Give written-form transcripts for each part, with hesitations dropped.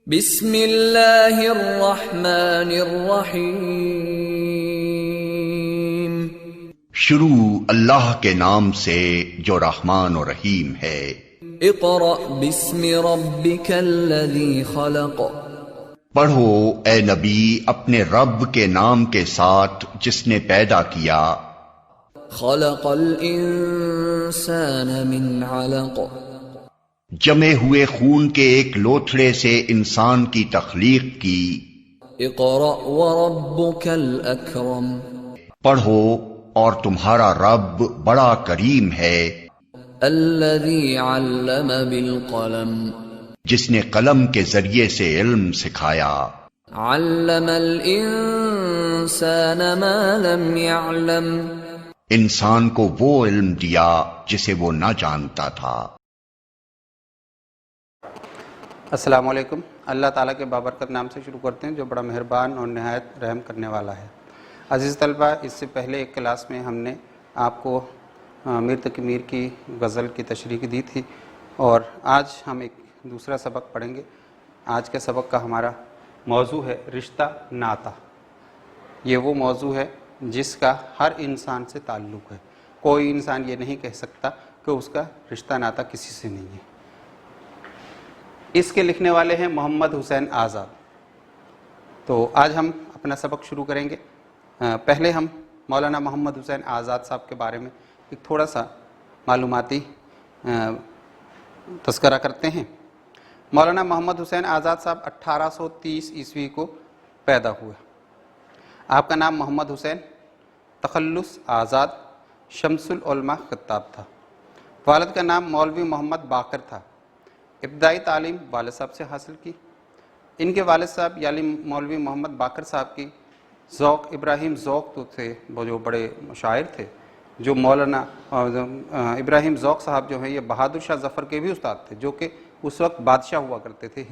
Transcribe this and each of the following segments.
بسم اللہ الرحمن الرحیم۔ شروع اللہ کے نام سے جو رحمان و رحیم ہے۔ اقرأ بسم ربک الذی خلق۔ پڑھو اے نبی اپنے رب کے نام کے ساتھ جس نے پیدا کیا۔ خلق الانسان من علق۔ جمے ہوئے خون کے ایک لوتھڑے سے انسان کی تخلیق کی۔ اقرأ وربک الاکرم۔ پڑھو اور تمہارا رب بڑا کریم ہے۔ الذی علم بالقلم۔ جس نے قلم کے ذریعے سے علم سکھایا۔ علم الانسان ما لم يعلم۔ انسان کو وہ علم دیا جسے وہ نہ جانتا تھا۔ السلام علیکم۔ اللہ تعالیٰ کے بابرکت نام سے شروع کرتے ہیں جو بڑا مہربان اور نہایت رحم کرنے والا ہے۔ عزیز طلبہ، اس سے پہلے ایک کلاس میں ہم نے آپ کو میر تقی میر کی غزل کی تشریح دی تھی، اور آج ہم ایک دوسرا سبق پڑھیں گے۔ آج کے سبق کا ہمارا موضوع ہے رشتہ ناتا۔ یہ وہ موضوع ہے جس کا ہر انسان سے تعلق ہے۔ کوئی انسان یہ نہیں کہہ سکتا کہ اس کا رشتہ ناتا کسی سے نہیں ہے۔ اس کے لکھنے والے ہیں محمد حسین آزاد۔ تو آج ہم اپنا سبق شروع کریں گے۔ پہلے ہم مولانا محمد حسین آزاد صاحب کے بارے میں ایک تھوڑا سا معلوماتی تذکرہ کرتے ہیں۔ مولانا محمد حسین آزاد صاحب 1830 عیسوی کو پیدا ہوئے۔ آپ کا نام محمد حسین تخلص آزاد شمس العلماء خطاب تھا۔ والد کا نام مولوی محمد باقر تھا۔ ابتدائی تعلیم والد صاحب سے حاصل کی۔ ان کے والد صاحب یعنی مولوی محمد باقر صاحب کی ذوق ابراہیم ذوق تو تھے، وہ جو بڑے شاعر تھے، جو مولانا ابراہیم ذوق صاحب جو ہیں یہ بہادر شاہ ظفر کے بھی استاد تھے، جو کہ اس وقت بادشاہ ہوا کرتے تھے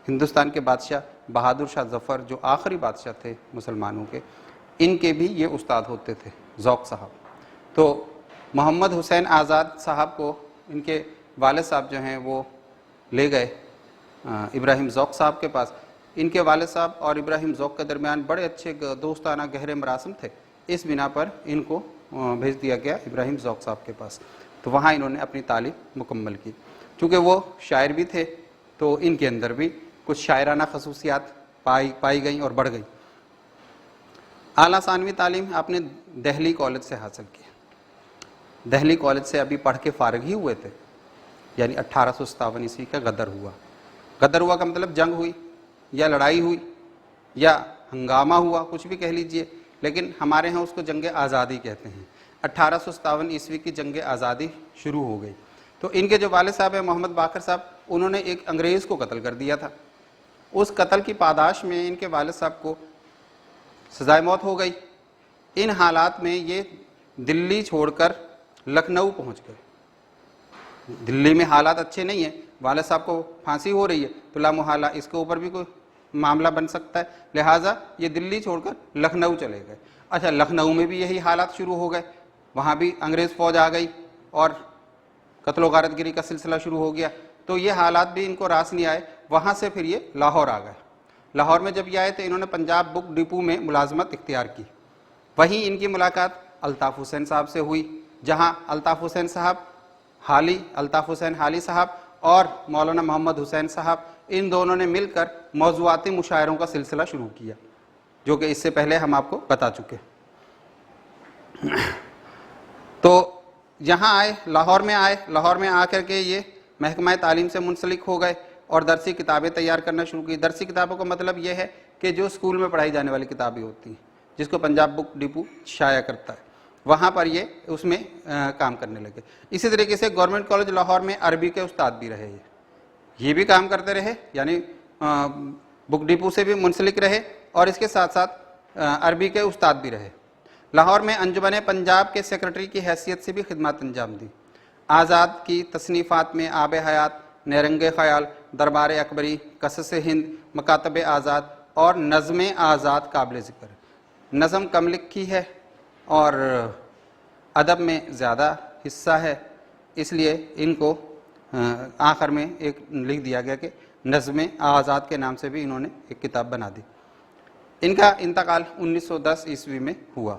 ہندوستان کے بادشاہ بہادر شاہ ظفر جو آخری بادشاہ تھے مسلمانوں کے، ان کے بھی یہ استاد ہوتے تھے ذوق صاحب۔ تو محمد حسین آزاد صاحب کو ان کے والد صاحب جو ہیں وہ لے گئے ابراہیم ذوق صاحب کے پاس۔ ان کے والد صاحب اور ابراہیم ذوق کے درمیان بڑے اچھے دوستانہ گہرے مراسم تھے، اس بنا پر ان کو بھیج دیا گیا ابراہیم ذوق صاحب کے پاس۔ تو وہاں انہوں نے اپنی تعلیم مکمل کی۔ چونکہ وہ شاعر بھی تھے تو ان کے اندر بھی کچھ شاعرانہ خصوصیات پائی گئیں اور بڑھ گئیں۔ اعلیٰ ثانوی تعلیم آپ نے دہلی کالج سے حاصل کی۔ دہلی کالج سے ابھی پڑھ کے فارغ ہی ہوئے تھے، یعنی 1857 عیسوی کا غدر ہوا۔ غدر ہوا کا مطلب جنگ ہوئی یا لڑائی ہوئی یا ہنگامہ ہوا، کچھ بھی کہہ لیجئے، لیکن ہمارے ہاں اس کو جنگ آزادی کہتے ہیں۔ 1857 عیسوی کی جنگ آزادی شروع ہو گئی۔ تو ان کے جو والد صاحب ہیں محمد باقر صاحب، انہوں نے ایک انگریز کو قتل کر دیا تھا۔ اس قتل کی پاداش میں ان کے والد صاحب کو سزائے موت ہو گئی۔ ان حالات میں یہ دلی چھوڑ کر لکھنؤ پہنچ گئے۔ دلی میں حالات اچھے نہیں ہیں، والد صاحب کو پھانسی ہو رہی ہے تو لامحالہ اس کے اوپر بھی کوئی معاملہ بن سکتا ہے، لہٰذا یہ دلی چھوڑ کر لکھنؤ چلے گئے۔ اچھا، لکھنؤ میں بھی یہی حالات شروع ہو گئے، وہاں بھی انگریز فوج آ گئی اور قتل و غارت گری کا سلسلہ شروع ہو گیا۔ تو یہ حالات بھی ان کو راس نہیں آئے، وہاں سے پھر یہ لاہور آ گئے۔ لاہور میں جب یہ آئے تو انہوں نے پنجاب بک ڈپو میں ملازمت اختیار کی۔ وہیں ان کی ملاقات الطاف حسین صاحب سے ہوئی، جہاں الطاف حسین حالی صاحب اور مولانا محمد حسین صاحب ان دونوں نے مل کر موضوعاتی مشاعروں کا سلسلہ شروع کیا، جو کہ اس سے پہلے ہم آپ کو بتا چکے۔ تو یہاں آئے، لاہور میں آ کر کے یہ محکمہ تعلیم سے منسلک ہو گئے اور درسی کتابیں تیار کرنا شروع کی۔ درسی کتابوں کا مطلب یہ ہے کہ جو اسکول میں پڑھائی جانے والی کتابیں ہوتی ہیں، جس کو پنجاب بک ڈپو شائع کرتا ہے، وہاں پر یہ اس میں کام کرنے لگے۔ اسی طریقے سے گورنمنٹ کالج لاہور میں عربی کے استاد بھی رہے، یہ بھی کام کرتے رہے، یعنی بک ڈپو سے بھی منسلک رہے اور اس کے ساتھ ساتھ عربی کے استاد بھی رہے۔ لاہور میں انجمن پنجاب کے سیکرٹری کی حیثیت سے بھی خدمات انجام دی۔ آزاد کی تصنیفات میں آب حیات، نیرنگ خیال، دربار اکبری، قصص ہند، مکاتب آزاد اور نظم آزاد قابل ذکر ہے۔ نظم کم لکھی ہے اور ادب میں زیادہ حصہ ہے، اس لیے ان کو آخر میں ایک لکھ دیا گیا کہ نظم آزاد کے نام سے بھی انہوں نے ایک کتاب بنا دی۔ ان کا انتقال 1910 عیسوی میں ہوا۔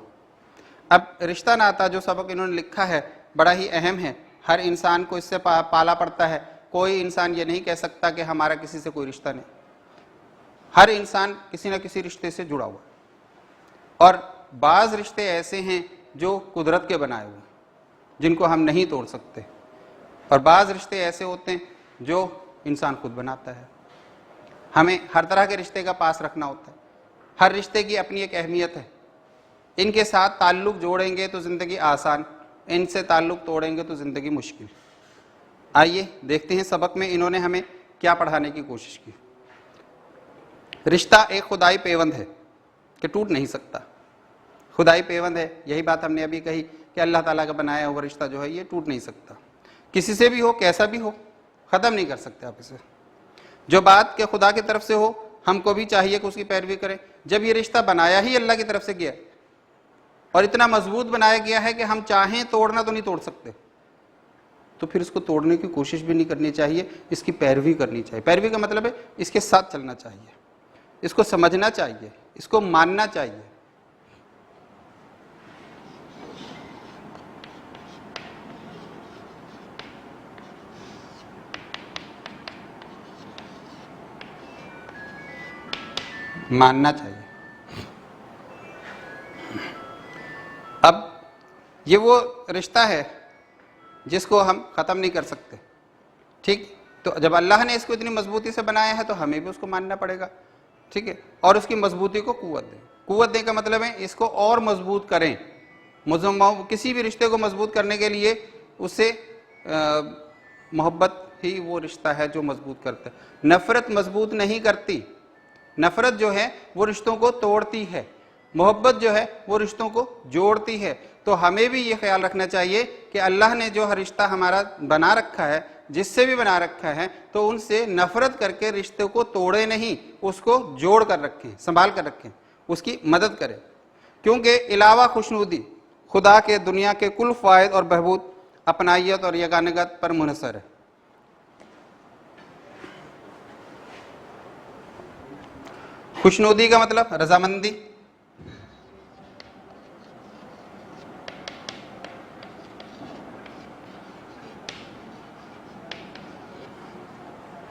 اب رشتہ ناتا جو سبق انہوں نے لکھا ہے بڑا ہی اہم ہے، ہر انسان کو اس سے پالا پڑتا ہے۔ کوئی انسان یہ نہیں کہہ سکتا کہ ہمارا کسی سے کوئی رشتہ نہیں، ہر انسان کسی نہ کسی رشتے سے جڑا ہوا، اور بعض رشتے ایسے ہیں جو قدرت کے بنائے ہوئے جن کو ہم نہیں توڑ سکتے، اور بعض رشتے ایسے ہوتے ہیں جو انسان خود بناتا ہے۔ ہمیں ہر طرح کے رشتے کا پاس رکھنا ہوتا ہے، ہر رشتے کی اپنی ایک اہمیت ہے۔ ان کے ساتھ تعلق جوڑیں گے تو زندگی آسان، ان سے تعلق توڑیں گے تو زندگی مشکل۔ آئیے دیکھتے ہیں سبق میں انہوں نے ہمیں کیا پڑھانے کی کوشش کی۔ رشتہ ایک خدائی پیوند ہے کہ ٹوٹ نہیں سکتا، خدائی پیوند ہے، یہی بات ہم نے ابھی کہی کہ اللہ تعالیٰ کا بنایا ہوا رشتہ جو ہے یہ ٹوٹ نہیں سکتا، کسی سے بھی ہو کیسا بھی ہو ختم نہیں کر سکتے آپ اسے۔ جو بات کہ خدا کی طرف سے ہو ہم کو بھی چاہیے کہ اس کی پیروی کریں۔ جب یہ رشتہ بنایا ہی اللہ کی طرف سے گیا اور اتنا مضبوط بنایا گیا ہے کہ ہم چاہیں توڑنا تو نہیں توڑ سکتے، تو پھر اس کو توڑنے کی کوشش بھی نہیں کرنی چاہیے، اس کی پیروی کرنی چاہیے۔ پیروی کا مطلب ہے اس کے ساتھ چلنا چاہیے، اس کو سمجھنا چاہیے، اس کو ماننا چاہیے۔ ماننا چاہیے۔ اب یہ وہ رشتہ ہے جس کو ہم ختم نہیں کر سکتے، ٹھیک؟ تو جب اللہ نے اس کو اتنی مضبوطی سے بنایا ہے تو ہمیں بھی اس کو ماننا پڑے گا، ٹھیک ہے؟ اور اس کی مضبوطی کو قوت دیں۔ قوت دیں کا مطلب ہے اس کو اور مضبوط کریں۔ کسی بھی رشتے کو مضبوط کرنے کے لیے اس سے محبت ہی وہ رشتہ ہے جو مضبوط کرتا ہے۔ نفرت مضبوط نہیں کرتی، نفرت جو ہے وہ رشتوں کو توڑتی ہے، محبت جو ہے وہ رشتوں کو جوڑتی ہے۔ تو ہمیں بھی یہ خیال رکھنا چاہیے کہ اللہ نے جو ہر رشتہ ہمارا بنا رکھا ہے، جس سے بھی بنا رکھا ہے، تو ان سے نفرت کر کے رشتے کو توڑے نہیں، اس کو جوڑ کر رکھیں، سنبھال کر رکھیں، اس کی مدد کریں، کیونکہ علاوہ خوشنودی خدا کے دنیا کے کل فوائد اور بہبود اپنائیت اور یگانگت پر منحصر ہے۔ خوشنودی کا مطلب رضامندی،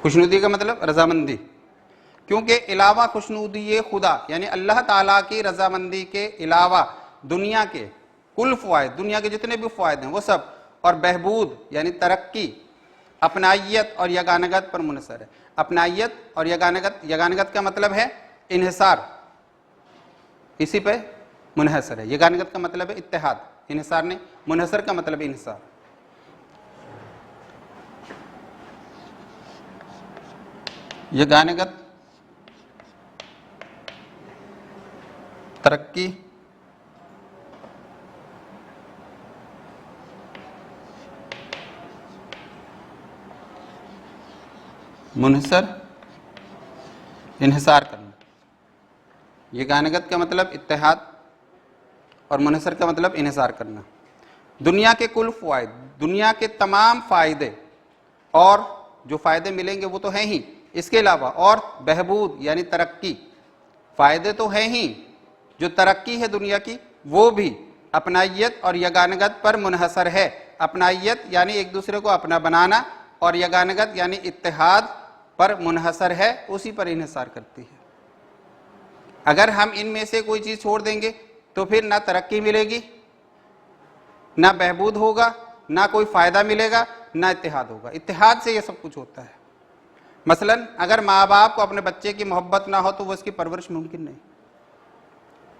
خوشنودی کا مطلب رضامندی، کیونکہ علاوہ خوشنودی خدا یعنی اللہ تعالیٰ کی رضامندی کے علاوہ دنیا کے کل فوائد، دنیا کے جتنے بھی فوائد ہیں وہ سب، اور بہبود یعنی ترقی اپنائیت اور یگانگت پر منحصر ہے۔ اپنائیت اور یگانگت، یگانگت کا مطلب ہے انحصار، اسی پہ منحصر ہے۔ یگانگت کا مطلب ہے اتحاد، انحصار نہیں، منحصر کا مطلب انحصار۔ یگانگت ترقی منحصر انحصار کرنا۔ یگانگت کا مطلب اتحاد اور منحصر کا مطلب انحصار کرنا۔ دنیا کے کل فوائد، دنیا کے تمام فائدے، اور جو فائدے ملیں گے وہ تو ہیں ہی، اس کے علاوہ اور بہبود یعنی ترقی، فائدے تو ہیں ہی، جو ترقی ہے دنیا کی وہ بھی اپنائیت اور یگانگت پر منحصر ہے۔ اپنائیت یعنی ایک دوسرے کو اپنا بنانا، اور یگانگت یعنی اتحاد پر منحصر ہے، اسی پر انحصار کرتی ہے۔ اگر ہم ان میں سے کوئی چیز چھوڑ دیں گے تو پھر نہ ترقی ملے گی، نہ بہبود ہوگا، نہ کوئی فائدہ ملے گا، نہ اتحاد ہوگا۔ اتحاد سے یہ سب کچھ ہوتا ہے۔ مثلا اگر ماں باپ کو اپنے بچے کی محبت نہ ہو تو وہ اس کی پرورش ممکن نہیں۔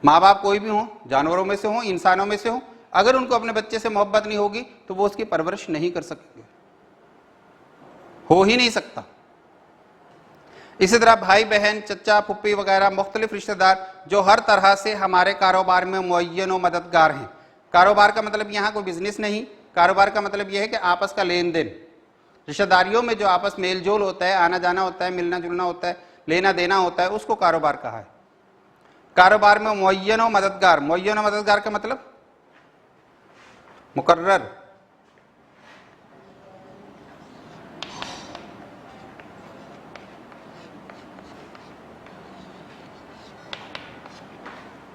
ماں باپ کوئی بھی ہوں، جانوروں میں سے ہوں، انسانوں میں سے ہوں، اگر ان کو اپنے بچے سے محبت نہیں ہوگی تو وہ اس کی پرورش نہیں کر سکیں گے، ہو ہی نہیں سکتا۔ اسی طرح بھائی بہن، چچا پھپھی وغیرہ مختلف رشتہ دار جو ہر طرح سے ہمارے کاروبار میں معین و مددگار ہیں۔ کاروبار کا مطلب یہاں کوئی بزنس نہیں، کاروبار کا مطلب یہ ہے کہ آپس کا لین دین، رشتہ داریوں میں جو آپس میل جول ہوتا ہے، آنا جانا ہوتا ہے، ملنا جلنا ہوتا ہے، لینا دینا ہوتا ہے، اس کو کاروبار کہا ہے۔ کاروبار میں معین و مددگار، معین و مددگار کا مطلب مقرر،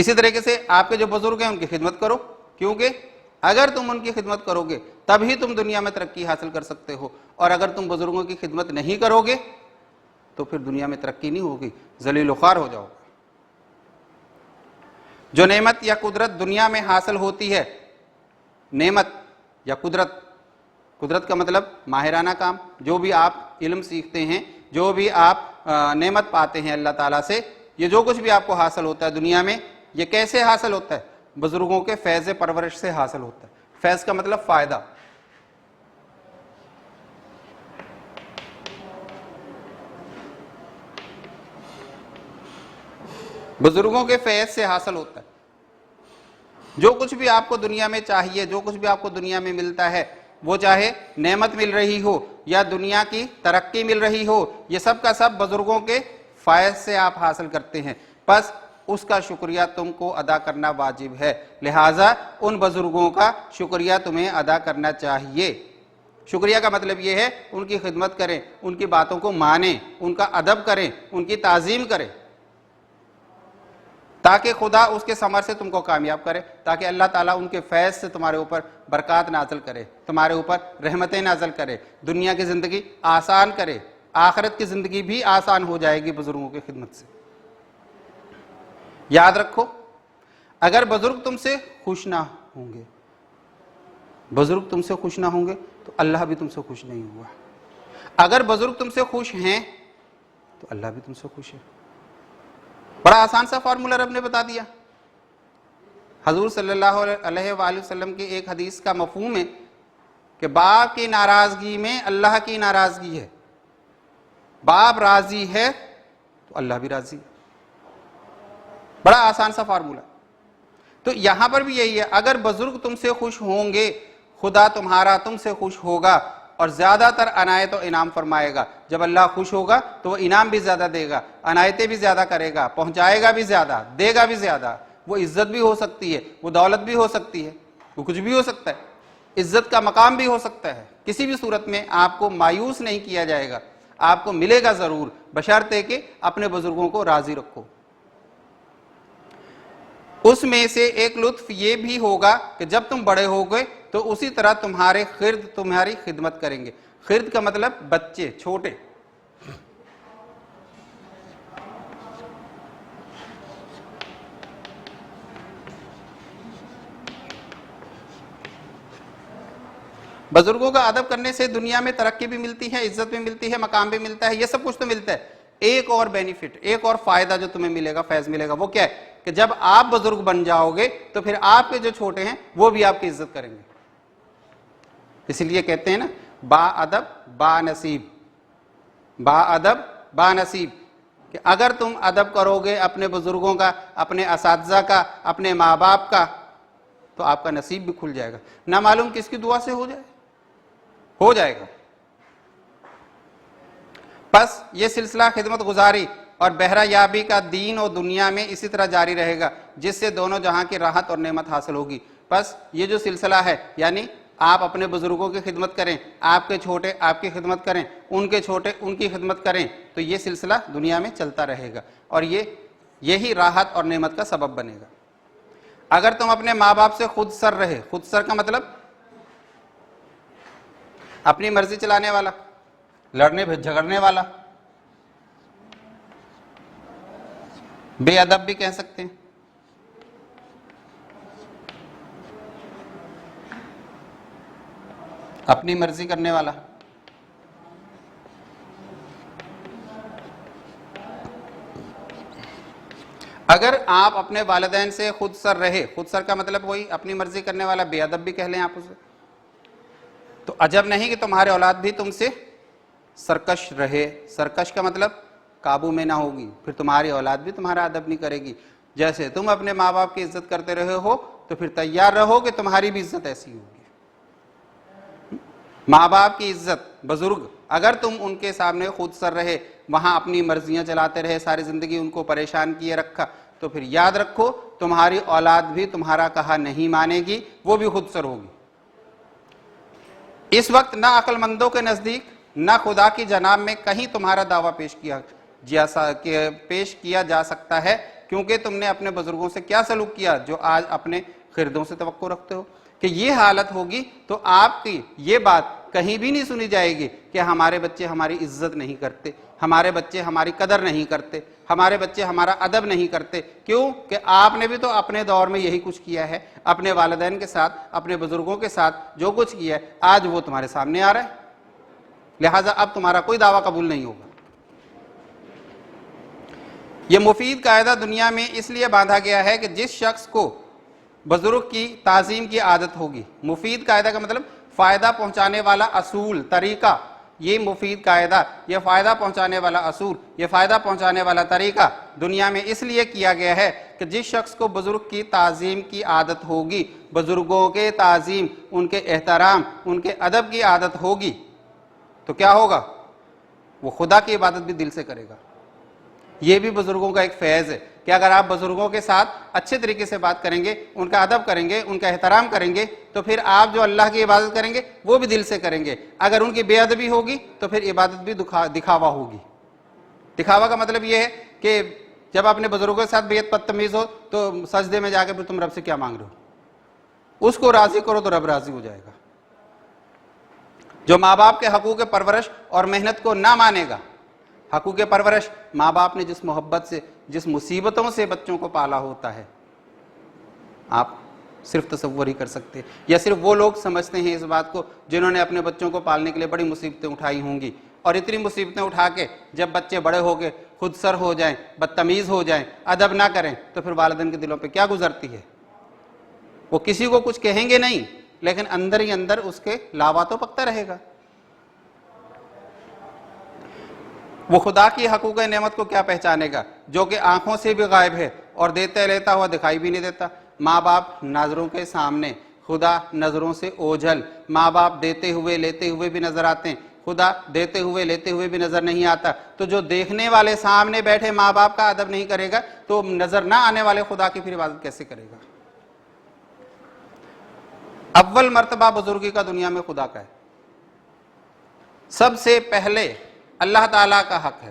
اسی طریقے سے آپ کے جو بزرگ ہیں ان کی خدمت کرو، کیونکہ اگر تم ان کی خدمت کرو گے تبھی تم دنیا میں ترقی حاصل کر سکتے ہو، اور اگر تم بزرگوں کی خدمت نہیں کرو گے تو پھر دنیا میں ترقی نہیں ہوگی، ذلیل و خوار ہو جاؤ گے۔ جو نعمت یا قدرت دنیا میں حاصل ہوتی ہے، نعمت یا قدرت، قدرت کا مطلب ماہرانہ کام، جو بھی آپ علم سیکھتے ہیں، جو بھی آپ نعمت پاتے ہیں اللہ تعالیٰ سے، یہ جو کچھ بھی آپ کو حاصل ہوتا ہے دنیا میں، یہ کیسے حاصل ہوتا ہے؟ بزرگوں کے فیض پرورش سے حاصل ہوتا ہے۔ فیض کا مطلب فائدہ۔ بزرگوں کے فیض سے حاصل ہوتا ہے۔ جو کچھ بھی آپ کو دنیا میں چاہیے، جو کچھ بھی آپ کو دنیا میں ملتا ہے، وہ چاہے نعمت مل رہی ہو یا دنیا کی ترقی مل رہی ہو، یہ سب کا سب بزرگوں کے فیض سے آپ حاصل کرتے ہیں، بس اس کا شکریہ تم کو ادا کرنا واجب ہے، لہٰذا ان بزرگوں کا شکریہ تمہیں ادا کرنا چاہیے۔ شکریہ کا مطلب یہ ہے ان کی خدمت کریں، ان کی باتوں کو مانیں، ان کا ادب کریں، ان کی تعظیم کریں، تاکہ خدا اس کے ثمر سے تم کو کامیاب کرے، تاکہ اللہ تعالیٰ ان کے فیض سے تمہارے اوپر برکات نازل کرے، تمہارے اوپر رحمتیں نازل کرے، دنیا کی زندگی آسان کرے، آخرت کی زندگی بھی آسان ہو جائے گی بزرگوں کی خدمت سے۔ یاد رکھو، اگر بزرگ تم سے خوش نہ ہوں گے، بزرگ تم سے خوش نہ ہوں گے تو اللہ بھی تم سے خوش نہیں ہوا، اگر بزرگ تم سے خوش ہیں تو اللہ بھی تم سے خوش ہے۔ بڑا آسان سا فارمولہ رب نے بتا دیا۔ حضور صلی اللہ علیہ وآلہ وسلم کی ایک حدیث کا مفہوم ہے کہ باپ کی ناراضگی میں اللہ کی ناراضگی ہے، باپ راضی ہے تو اللہ بھی راضی ہے۔ بڑا آسان سا فارمولہ۔ تو یہاں پر بھی یہی ہے، اگر بزرگ تم سے خوش ہوں گے خدا تمہارا تم سے خوش ہوگا اور زیادہ تر عنایت و انعام فرمائے گا۔ جب اللہ خوش ہوگا تو وہ انعام بھی زیادہ دے گا، عنایتیں بھی زیادہ کرے گا، پہنچائے گا بھی زیادہ، دے گا بھی زیادہ۔ وہ عزت بھی ہو سکتی ہے، وہ دولت بھی ہو سکتی ہے، وہ کچھ بھی ہو سکتا ہے، عزت کا مقام بھی ہو سکتا ہے۔ کسی بھی صورت میں آپ کو مایوس نہیں کیا جائے گا، آپ کو ملے گا ضرور، بشرطے کہ اپنے بزرگوں کو راضی رکھو۔ اس میں سے ایک لطف یہ بھی ہوگا کہ جب تم بڑے ہوگے تو اسی طرح تمہارے خرد تمہاری خدمت کریں گے۔ خرد کا مطلب بچے، چھوٹے۔ بزرگوں کا ادب کرنے سے دنیا میں ترقی بھی ملتی ہے، عزت بھی ملتی ہے، مقام بھی ملتا ہے، یہ سب کچھ تو ملتا ہے۔ ایک اور بینیفٹ، ایک اور فائدہ جو تمہیں ملے گا، فیض ملے گا، وہ کیا ہے کہ جب آپ بزرگ بن جاؤ گے تو پھر آپ کے جو چھوٹے ہیں وہ بھی آپ کی عزت کریں گے۔ اسی لیے کہتے ہیں نا، با ادب با نصیب، با ادب با نصیب، کہ اگر تم ادب کرو گے اپنے بزرگوں کا، اپنے اساتذہ کا، اپنے ماں باپ کا، تو آپ کا نصیب بھی کھل جائے گا، نہ معلوم کس کی دعا سے ہو جائے گا۔ بس یہ سلسلہ خدمت گزاری اور بہرہ یابی کا دین و دنیا میں اسی طرح جاری رہے گا، جس سے دونوں جہاں کی راحت اور نعمت حاصل ہوگی۔ بس یہ جو سلسلہ ہے، یعنی آپ اپنے بزرگوں کی خدمت کریں، آپ کے چھوٹے آپ کی خدمت کریں، ان کے چھوٹے ان کی خدمت کریں، تو یہ سلسلہ دنیا میں چلتا رہے گا اور یہی راحت اور نعمت کا سبب بنے گا۔ اگر تم اپنے ماں باپ سے خود سر رہے، خود سر کا مطلب اپنی مرضی چلانے والا، لڑنے جھگڑنے والا، بے ادب بھی کہہ سکتے ہیں، اپنی مرضی کرنے والا، اگر آپ اپنے والدین سے خود سر رہے، خود سر کا مطلب وہی اپنی مرضی کرنے والا، بے ادب بھی کہہ لیں آپ اسے، تو عجب نہیں کہ تمہارے اولاد بھی تم سے سرکش رہے۔ سرکش کا مطلب قابو میں نہ ہوگی، پھر تمہاری اولاد بھی تمہارا ادب نہیں کرے گی۔ جیسے تم اپنے ماں باپ کی عزت کرتے رہے ہو تو پھر تیار رہو کہ تمہاری بھی عزت ایسی ہوگی۔ ماں باپ کی عزت، بزرگ، اگر تم ان کے سامنے خود سر رہے، وہاں اپنی مرضیاں چلاتے رہے، ساری زندگی ان کو پریشان کیے رکھا، تو پھر یاد رکھو تمہاری اولاد بھی تمہارا کہا نہیں مانے گی، وہ بھی خود سر ہوگی۔ اس وقت نہ عقل مندوں کے نزدیک نہ خدا کی جناب میں کہیں تمہارا دعویٰ پیش کیا جا سکتا ہے کیونکہ تم نے اپنے بزرگوں سے کیا سلوک کیا جو آج اپنے خردوں سے توقع رکھتے ہو. کہ یہ حالت ہوگی تو آپ کی یہ بات کہیں بھی نہیں سنی جائے گی کہ ہمارے بچے ہماری عزت نہیں کرتے, ہمارے بچے ہماری قدر نہیں کرتے, ہمارے بچے ہمارا ادب نہیں کرتے. کیوں کہ آپ نے بھی تو اپنے دور میں یہی کچھ کیا ہے, اپنے والدین کے ساتھ, اپنے بزرگوں کے ساتھ جو کچھ کیا ہے آج وہ تمہارے سامنے آ رہا ہے, لہٰذا اب تمہارا کوئی دعویٰ قبول نہیں ہوگا. یہ مفید قاعدہ دنیا میں اس لیے باندھا گیا ہے کہ جس شخص کو بزرگ کی تعظیم کی عادت ہوگی, مفید قاعدہ کا مطلب فائدہ پہنچانے والا اصول, طریقہ, یہ مفید قاعدہ, یہ فائدہ پہنچانے والا اصول, یہ فائدہ پہنچانے والا طریقہ دنیا میں اس لیے کیا گیا ہے کہ جس شخص کو بزرگ کی تعظیم کی عادت ہوگی, بزرگوں کے تعظیم, ان کے احترام, ان کے ادب کی عادت ہوگی, تو کیا ہوگا, وہ خدا کی عبادت بھی دل سے کرے گا. یہ بھی بزرگوں کا ایک فیض ہے کہ اگر آپ بزرگوں کے ساتھ اچھے طریقے سے بات کریں گے, ان کا ادب کریں گے, ان کا احترام کریں گے, تو پھر آپ جو اللہ کی عبادت کریں گے وہ بھی دل سے کریں گے. اگر ان کی بے ادبی ہوگی تو پھر عبادت بھی دکھاوا ہوگی. دکھاوا کا مطلب یہ ہے کہ جب اپنے بزرگوں کے ساتھ بے بدتمیز ہو تو سجدے میں جا کے پھر تم رب سے کیا مانگ رہے ہو, اس کو راضی کرو تو رب راضی ہو جائے گا. جو ماں باپ کے حقوق پرورش اور محنت کو نہ مانے گا, حقوق پرورش, ماں باپ نے جس محبت سے, جس مصیبتوں سے بچوں کو پالا ہوتا ہے, آپ صرف تصور ہی کر سکتے ہیں. یا صرف وہ لوگ سمجھتے ہیں اس بات کو جنہوں نے اپنے بچوں کو پالنے کے لیے بڑی مصیبتیں اٹھائی ہوں گی, اور اتنی مصیبتیں اٹھا کے جب بچے بڑے ہو کے خود سر ہو جائیں, بدتمیز ہو جائیں, ادب نہ کریں, تو پھر والدین کے دلوں پہ کیا گزرتی ہے. وہ کسی کو کچھ کہیں گے نہیں, لیکن اندر ہی اندر اس کے لاوا تو پکتا رہے گا. وہ خدا کی حقوق نعمت کو کیا پہچانے گا جو کہ آنکھوں سے بھی غائب ہے اور دیتے لیتا ہوا دکھائی بھی نہیں دیتا. ماں باپ نظروں کے سامنے, خدا نظروں سے اوجھل. ماں باپ دیتے ہوئے لیتے ہوئے بھی نظر آتے ہیں, خدا دیتے ہوئے لیتے ہوئے بھی نظر نہیں آتا. تو جو دیکھنے والے سامنے بیٹھے ماں باپ کا ادب نہیں کرے گا تو نظر نہ آنے والے خدا کی پھر عبادت کیسے کرے گا. اول مرتبہ بزرگی کا دنیا میں خدا کا ہے. سب سے پہلے اللہ تعالیٰ کا حق ہے.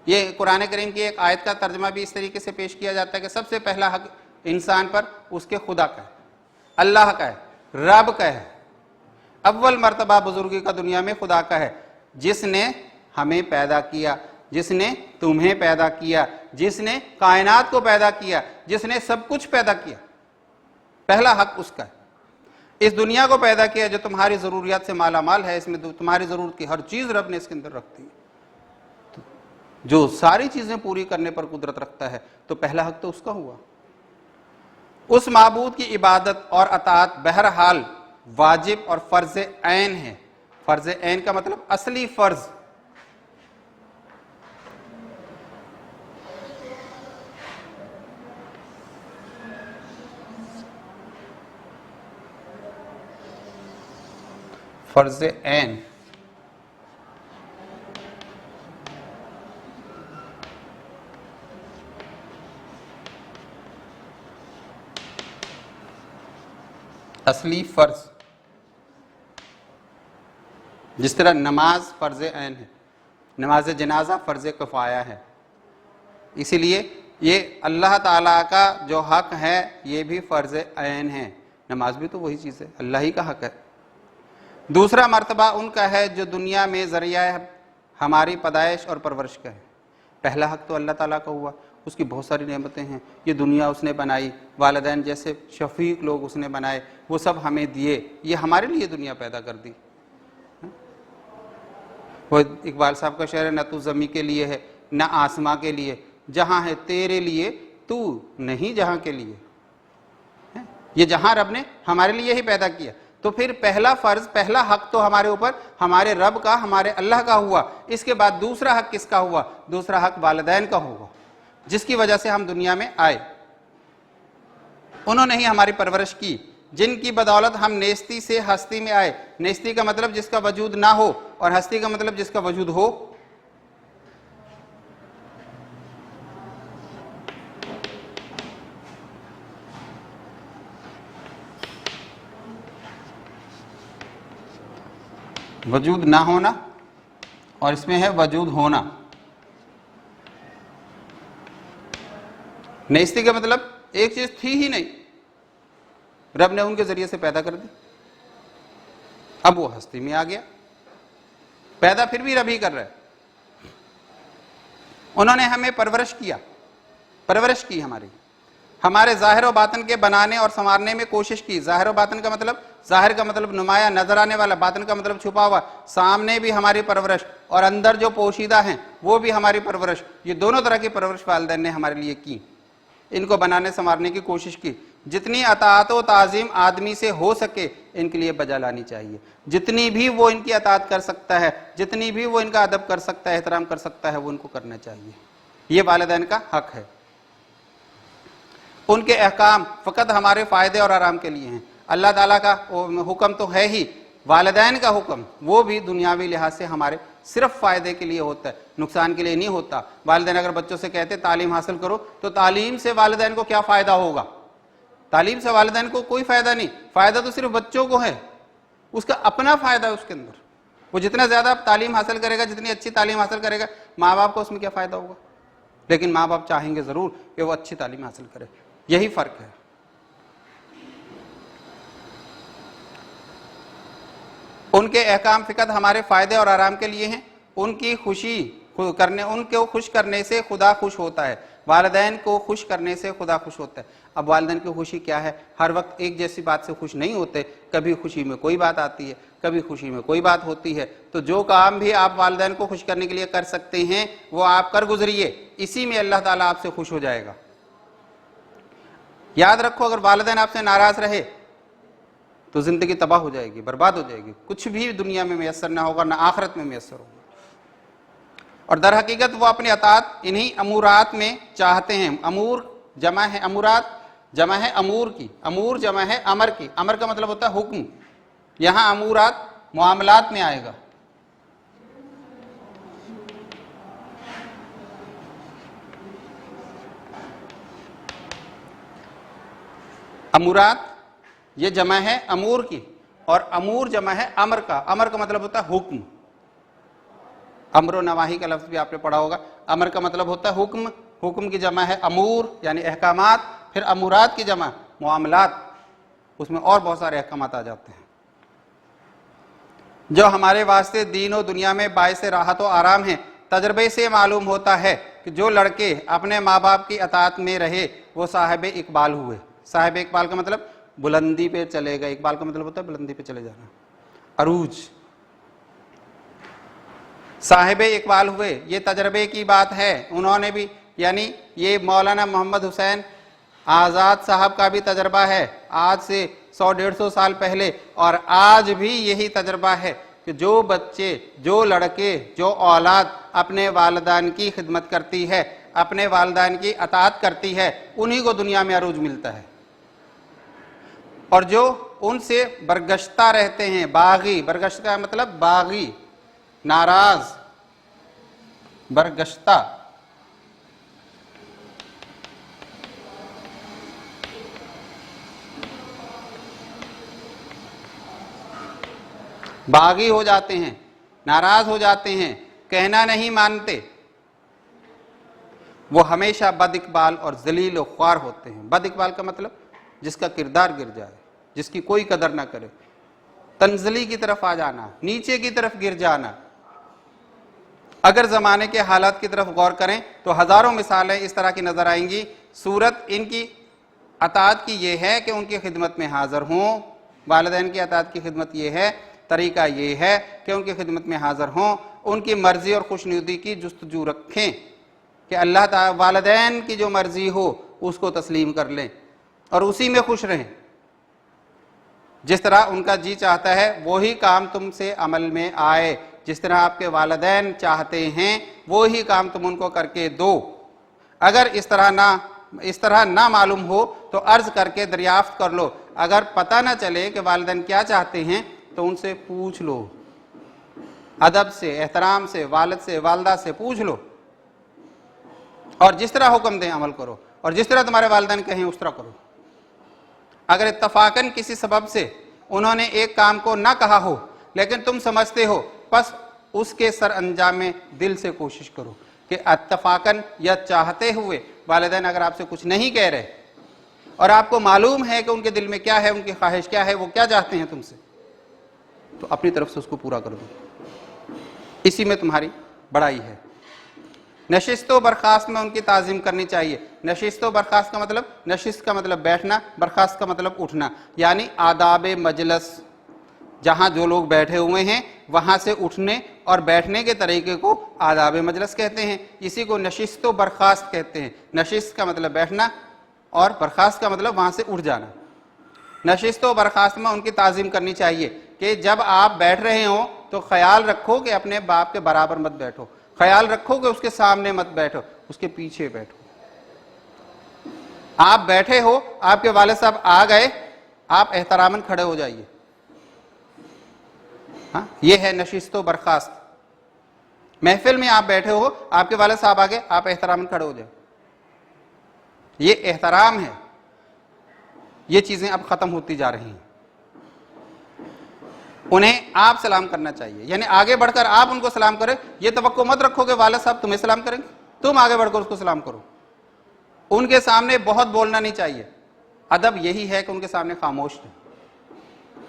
یہ قرآن کریم کی ایک آیت کا ترجمہ بھی اس طریقے سے پیش کیا جاتا ہے کہ سب سے پہلا حق انسان پر اس کے خدا کا ہے, اللہ کا ہے, رب کا ہے. اول مرتبہ بزرگی کا دنیا میں خدا کا ہے, جس نے ہمیں پیدا کیا, جس نے تمہیں پیدا کیا, جس نے کائنات کو پیدا کیا, جس نے سب کچھ پیدا کیا. پہلا حق اس کا ہے. اس دنیا کو پیدا کیا جو تمہاری ضروریات سے مالا مال ہے, اس میں تمہاری ضرورت کی ہر چیز رب نے اس کے اندر رکھتی ہے, جو ساری چیزیں پوری کرنے پر قدرت رکھتا ہے, تو پہلا حق تو اس کا ہوا. اس معبود کی عبادت اور اطاعت بہرحال واجب اور فرض عین ہے. فرض عین کا مطلب اصلی فرض. فرض عین اصلی فرض, جس طرح نماز فرض عین ہے, نماز جنازہ فرض کفایہ ہے. اسی لیے یہ اللہ تعالیٰ کا جو حق ہے یہ بھی فرض عین ہے. نماز بھی تو وہی چیز ہے, اللہ ہی کا حق ہے. دوسرا مرتبہ ان کا ہے جو دنیا میں ذریعہ ہماری پیدائش اور پرورش کا ہے. پہلا حق تو اللہ تعالیٰ کا ہوا, اس کی بہت ساری نعمتیں ہیں, یہ دنیا اس نے بنائی, والدین جیسے شفیق لوگ اس نے بنائے, وہ سب ہمیں دیے, یہ ہمارے لیے دنیا پیدا کر دی. وہ اقبال صاحب کا شعر ہے, نہ تو زمین کے لیے ہے نہ آسماں کے لیے, جہاں ہے تیرے لیے تو نہیں جہاں کے لیے. یہ جہاں رب نے ہمارے لیے ہی پیدا کیا. تو پھر پہلا فرض, پہلا حق تو ہمارے اوپر ہمارے رب کا, ہمارے اللہ کا ہوا. اس کے بعد دوسرا حق کس کا ہوا؟ دوسرا حق والدین کا ہوگا, جس کی وجہ سے ہم دنیا میں آئے. انہوں نے ہی ہماری پرورش کی, جن کی بدولت ہم نیستی سے ہستی میں آئے. نیستی کا مطلب جس کا وجود نہ ہو, اور ہستی کا مطلب جس کا وجود ہو. وجود نہ ہونا اور اس میں ہے وجود ہونا. نیستی کا مطلب ایک چیز تھی ہی نہیں، رب نے ان کے ذریعے سے پیدا کر دی، اب وہ ہستی میں آ گیا، پیدا پھر بھی رب ہی کر رہا ہے۔ انہوں نے ہمیں پرورش کیا، پرورش کی ہمارے ظاہر و باطن کے بنانے اور سنوارنے میں کوشش کی۔ ظاہر و باطن کا مطلب، ظاہر کا مطلب نمایاں نظر آنے والا، باطن کا مطلب چھپا ہوا، سامنے بھی ہماری پرورش اور اندر جو پوشیدہ ہیں وہ بھی ہماری پرورش، یہ دونوں طرح کی پرورش والدین نے ہمارے لیے کی، ان کو بنانے سنوارنے کی کوشش کی۔ جتنی اطاعت و تعظیم آدمی سے ہو سکے ان کے لیے بجا لانی چاہیے، جتنی بھی وہ ان کی اطاعت کر سکتا ہے، جتنی بھی وہ ان کا ادب کر سکتا ہے، احترام کر سکتا ہے، وہ ان کو کرنا چاہیے، یہ والدین کا حق ہے۔ ان کے احکام فقط ہمارے فائدے اور آرام کے لیے ہیں۔ اللہ تعالیٰ کا حکم تو ہے ہی، والدین کا حکم وہ بھی دنیاوی لحاظ سے ہمارے صرف فائدے کے لیے ہوتا ہے، نقصان کے لیے نہیں ہوتا۔ والدین اگر بچوں سے کہتے تعلیم حاصل کرو تو تعلیم سے والدین کو کیا فائدہ ہوگا؟ تعلیم سے والدین کو کوئی فائدہ نہیں، فائدہ تو صرف بچوں کو ہے، اس کا اپنا فائدہ ہے اس کے اندر۔ وہ جتنا زیادہ تعلیم حاصل کرے گا، جتنی اچھی تعلیم حاصل کرے گا، ماں باپ کو اس میں کیا فائدہ ہوگا؟ لیکن ماں باپ چاہیں گے ضرور کہ وہ اچھی تعلیم حاصل کرے، یہی فرق ہے۔ ان کے احکام فقط ہمارے فائدے اور آرام کے لیے ہیں، ان کی خوشی کرنے، ان کو خوش کرنے سے خدا خوش ہوتا ہے، والدین کو خوش کرنے سے خدا خوش ہوتا ہے۔ اب والدین کی خوشی کیا ہے؟ ہر وقت ایک جیسی بات سے خوش نہیں ہوتے، کبھی خوشی میں کوئی بات آتی ہے، کبھی خوشی میں کوئی بات ہوتی ہے۔ تو جو کام بھی آپ والدین کو خوش کرنے کے لیے کر سکتے ہیں وہ آپ کر گزریے، اسی میں اللہ تعالیٰ آپ سے خوش ہو جائے گا۔ یاد رکھو، اگر والدین آپ سے ناراض رہے تو زندگی تباہ ہو جائے گی، برباد ہو جائے گی، کچھ بھی دنیا میں میسر نہ ہوگا، نہ آخرت میں میسر ہوگا۔ اور در حقیقت وہ اپنی اطاعت انہی امورات میں چاہتے ہیں۔ امور جمع ہے امورات، جمع ہے امور کی، امور جمع ہے امر کی، امر کا مطلب ہوتا ہے حکم، یہاں امورات معاملات میں آئے گا۔ امورات یہ جمع ہے امور کی، اور امور جمع ہے امر کا، امر کا مطلب ہوتا ہے حکم۔ امر و نواہی کا لفظ بھی آپ نے پڑھا ہوگا، امر کا مطلب ہوتا ہے حکم، حکم کی جمع ہے امور یعنی احکامات، پھر امورات کی جمع معاملات، اس میں اور بہت سارے احکامات آ جاتے ہیں جو ہمارے واسطے دین و دنیا میں باعث راحت و آرام ہیں۔ تجربے سے معلوم ہوتا ہے کہ جو لڑکے اپنے ماں باپ کی اطاعت میں رہے وہ صاحب اقبال ہوئے۔ صاحب اقبال کا مطلب بلندی پہ چلے گا، اقبال کا مطلب ہوتا ہے بلندی پہ چلے جانا، عروج، صاحب اقبال ہوئے، یہ تجربے کی بات ہے۔ انہوں نے بھی، یعنی یہ مولانا محمد حسین آزاد صاحب کا بھی تجربہ ہے، آج سے 100-150 سال پہلے، اور آج بھی یہی تجربہ ہے کہ جو بچے، جو لڑکے، جو اولاد اپنے والدین کی خدمت کرتی ہے، اپنے والدین کی اطاعت کرتی ہے، انہی کو دنیا میں عروج ملتا ہے۔ اور جو ان سے برگشتہ رہتے ہیں، باغی، برگشتہ کا مطلب باغی، ناراض، برگشتہ، باغی ہو جاتے ہیں، ناراض ہو جاتے ہیں، کہنا نہیں مانتے، وہ ہمیشہ بد اقبال اور ذلیل و خوار ہوتے ہیں۔ بد اقبال کا مطلب جس کا کردار گر جائے، جس کی کوئی قدر نہ کرے، تنزلی کی طرف آ جانا، نیچے کی طرف گر جانا۔ اگر زمانے کے حالات کی طرف غور کریں تو ہزاروں مثالیں اس طرح کی نظر آئیں گی۔ صورت ان کی اطاعت کی یہ ہے کہ ان کی خدمت میں حاضر ہوں، والدین کی اطاعت کی خدمت یہ ہے، طریقہ یہ ہے کہ ان کی خدمت میں حاضر ہوں، ان کی مرضی اور خوشنودی کی جستجو رکھیں، کہ اللہ تعالی والدین کی جو مرضی ہو اس کو تسلیم کر لیں اور اسی میں خوش رہیں۔ جس طرح ان کا جی چاہتا ہے وہی کام تم سے عمل میں آئے، جس طرح آپ کے والدین چاہتے ہیں وہی کام تم ان کو کر کے دو۔ اگر اس طرح نہ معلوم ہو تو عرض کر کے دریافت کر لو، اگر پتہ نہ چلے کہ والدین کیا چاہتے ہیں تو ان سے پوچھ لو، ادب سے، احترام سے، والد سے، والدہ سے پوچھ لو، اور جس طرح حکم دیں عمل کرو، اور جس طرح تمہارے والدین کہیں اس طرح کرو۔ اگر اتفاقاً کسی سبب سے انہوں نے ایک کام کو نہ کہا ہو لیکن تم سمجھتے ہو، پس اس کے سر انجام میں دل سے کوشش کرو کہ اتفاقاً یا چاہتے ہوئے والدین اگر آپ سے کچھ نہیں کہہ رہے اور آپ کو معلوم ہے کہ ان کے دل میں کیا ہے، ان کی خواہش کیا ہے، وہ کیا چاہتے ہیں تم سے، تو اپنی طرف سے اس کو پورا کر دو، اسی میں تمہاری بڑائی ہے۔ نشست و برخاست میں ان کی تعظیم کرنی چاہیے۔ نشست و برخاست کا مطلب، نشست کا مطلب بیٹھنا، برخاست کا مطلب اٹھنا، یعنی آداب مجلس، جہاں جو لوگ بیٹھے ہوئے ہیں وہاں سے اٹھنے اور بیٹھنے کے طریقے کو آداب مجلس کہتے ہیں، اسی کو نشست و برخاست کہتے ہیں۔ نشست کا مطلب بیٹھنا اور برخاست کا مطلب وہاں سے اٹھ جانا۔ نشست و برخاست میں ان کی تعظیم کرنی چاہیے کہ جب آپ بیٹھ رہے ہوں تو خیال رکھو کہ اپنے باپ کے برابر مت بیٹھو، خیال رکھو کہ اس کے سامنے مت بیٹھو، اس کے پیچھے بیٹھو۔ آپ بیٹھے ہو، آپ کے والد صاحب آ گئے، آپ احتراماً کھڑے ہو جائیے۔ ہاں، یہ ہے نشست و برخاست۔ محفل میں آپ بیٹھے ہو، آپ کے والد صاحب آ گئے، آپ احتراماً کھڑے ہو جائیں، یہ احترام ہے۔ یہ چیزیں اب ختم ہوتی جا رہی ہیں۔ انہیں آپ سلام کرنا چاہیے، یعنی آگے بڑھ کر آپ ان کو سلام کریں، یہ توقع مت رکھو کہ والد صاحب تمہیں سلام کریں گے، تم آگے بڑھ کر اس کو سلام کرو۔ ان کے سامنے بہت بولنا نہیں چاہیے، ادب یہی ہے کہ ان کے سامنے خاموش رہیں۔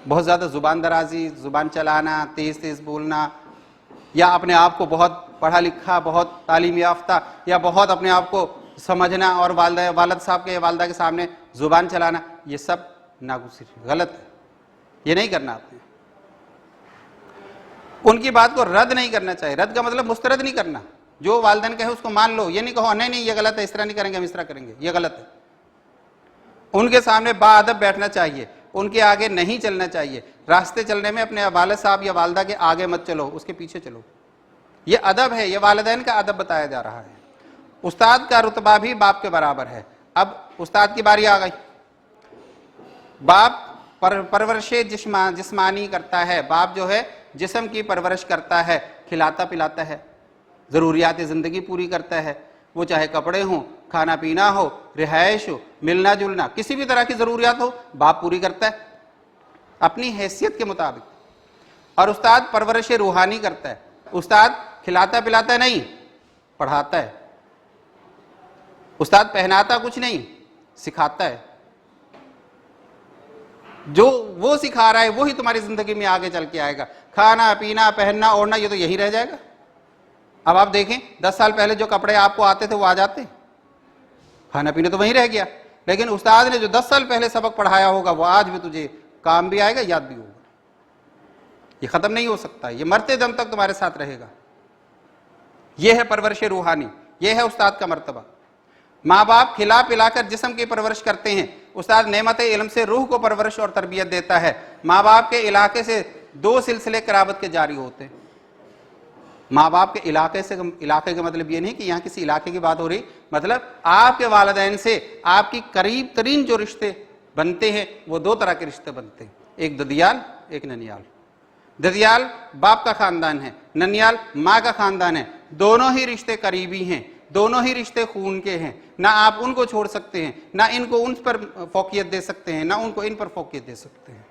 بہت زیادہ زبان درازی، زبان چلانا، تیز تیز بولنا، یا اپنے آپ کو بہت پڑھا لکھا، بہت تعلیم یافتہ، یا بہت اپنے آپ کو سمجھنا اور والد صاحب کے والدہ کے سامنے زبان چلانا، یہ سب ناگزیر، غلط ہے، یہ نہیں کرنا آپ نے۔ ان کی بات کو رد نہیں کرنا چاہیے، رد کا مطلب مسترد نہیں کرنا، جو والدین کہے اس کو مان لو، یہ نہیں کہو نہیں یہ غلط ہے، اس طرح نہیں کریں گے، ہم اس طرح کریں گے، یہ غلط ہے۔ ان کے سامنے باادب بیٹھنا چاہیے، ان کے آگے نہیں چلنا چاہیے، راستے چلنے میں اپنے والد صاحب یا والدہ کے آگے مت چلو، اس کے پیچھے چلو، یہ ادب ہے، یہ والدین کا ادب بتایا جا رہا ہے۔ استاد کا رتبہ بھی باپ کے برابر ہے۔ اب استاد کی باری آ گئی۔ باپ پرورش جسمانی کرتا ہے، باپ جو ہے جسم کی پرورش کرتا ہے، کھلاتا پلاتا ہے، ضروریات زندگی پوری کرتا ہے، وہ چاہے کپڑے ہوں، کھانا پینا ہو، رہائش ہو، ملنا جلنا، کسی بھی طرح کی ضروریات ہو، باپ پوری کرتا ہے اپنی حیثیت کے مطابق۔ اور استاد پرورش روحانی کرتا ہے، استاد کھلاتا پلاتا نہیں، پڑھاتا ہے، استاد پہناتا کچھ نہیں، سکھاتا ہے، جو وہ سکھا رہا ہے وہی تمہاری زندگی میں آگے چل کے آئے گا۔ کھانا پینا پہننا اوڑھنا یہ تو یہی رہ جائے گا۔ اب آپ دیکھیں 10 سال پہلے جو کپڑے آپ کو آتے تھے وہ آ جاتے ہیں، کھانا پینا تو وہیں رہ گیا، لیکن استاد نے جو 10 سال پہلے سبق پڑھایا ہوگا وہ آج بھی تجھے کام بھی آئے گا، یاد بھی ہوگا۔ یہ ختم نہیں ہو سکتا، یہ مرتے دم تک تمہارے ساتھ رہے گا۔ یہ ہے پرورش روحانی، یہ ہے استاد کا مرتبہ۔ ماں باپ کھلا پلا کر جسم کی پرورش کرتے ہیں، استاد نعمت علم سے روح کو پرورش اور تربیت دیتا ہے۔ ماں باپ کے علاقے سے 2 سلسلے قرابت کے جاری ہوتے ہیں۔ ماں باپ کے علاقے کا مطلب یہ نہیں کہ یہاں کسی علاقے کی بات ہو رہی، مطلب آپ کے والدین سے آپ کی قریب ترین جو رشتے بنتے ہیں وہ 2 طرح کے رشتے بنتے ہیں، ایک ددیال، ایک ننیال۔ ددیال باپ کا خاندان ہے، ننیال ماں کا خاندان ہے، دونوں ہی رشتے قریبی ہیں، دونوں ہی رشتے خون کے ہیں، نہ آپ ان کو چھوڑ سکتے ہیں، نہ ان کو ان پر فوقیت دے سکتے ہیں، نہ ان کو ان پر فوقیت دے سکتے ہیں،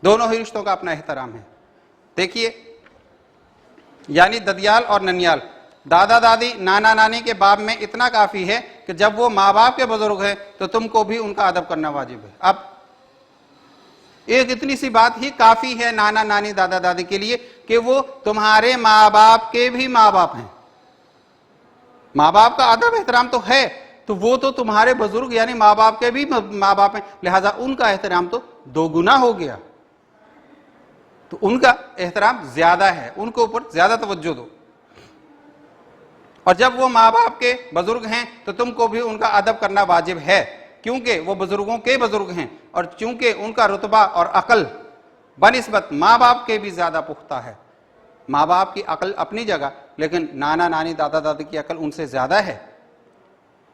دونوں ہی رشتوں کا اپنا احترام ہے۔ دیکھیے، یعنی ددیال اور ننیال، دادا دادی نانا نانی کے باب میں اتنا کافی ہے کہ جب وہ ماں باپ کے بزرگ ہیں تو تم کو بھی ان کا ادب کرنا واجب ہے۔ اب ایک اتنی سی بات ہی کافی ہے نانا نانی دادا دادی کے لیے کہ وہ تمہارے ماں باپ کے بھی ماں باپ ہیں۔ ماں باپ کا ادب احترام تو ہے، تو وہ تو تمہارے بزرگ یعنی ماں باپ کے بھی ماں باپ ہیں، لہذا ان کا احترام تو 2 گنا ہو گیا، تو ان کا احترام زیادہ ہے، ان کے اوپر زیادہ توجہ دو۔ اور جب وہ ماں باپ کے بزرگ ہیں تو تم کو بھی ان کا ادب کرنا واجب ہے، کیونکہ وہ بزرگوں کے بزرگ ہیں، اور چونکہ ان کا رتبہ اور عقل بنسبت ماں باپ کے بھی زیادہ پختہ ہے۔ ماں باپ کی عقل اپنی جگہ، لیکن نانا نانی دادا دادی کی عقل ان سے زیادہ ہے،